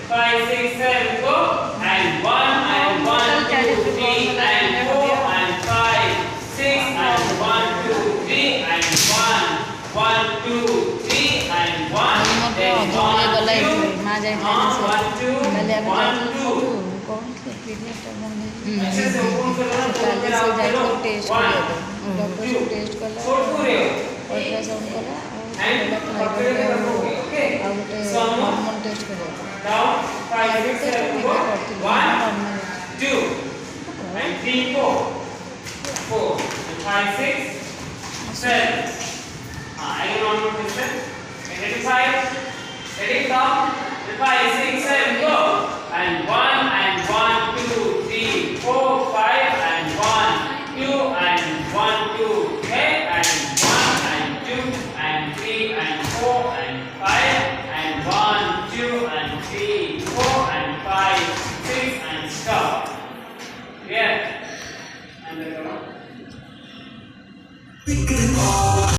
5, 6, 7, go. And 1 and 1, 2, 3 and 4 and 5, 6 and 1, 2, 3 and 1, 1, 2, 3 and 1. Then 1, 2, 1, 2, 1, 2. अच्छे से open करो ना तो फिर आप चलो 1, 2, 4 अल्ट्रासाउंड कला and पकड़ के रखोगे ओके सम हार्मोन टेस्ट करा down 5 6 7 go 1 2 and 3 4 4 and 5 6 7 I don't want to listen ready 5 ready stop 5 6 7 go and 1 and 1 2 3 4 5 and 1 2 and 1 2 okay and 1 and 2 and 3 and 4 and 5 and 1 2 and 3 4 and 5 6 and stop clear and the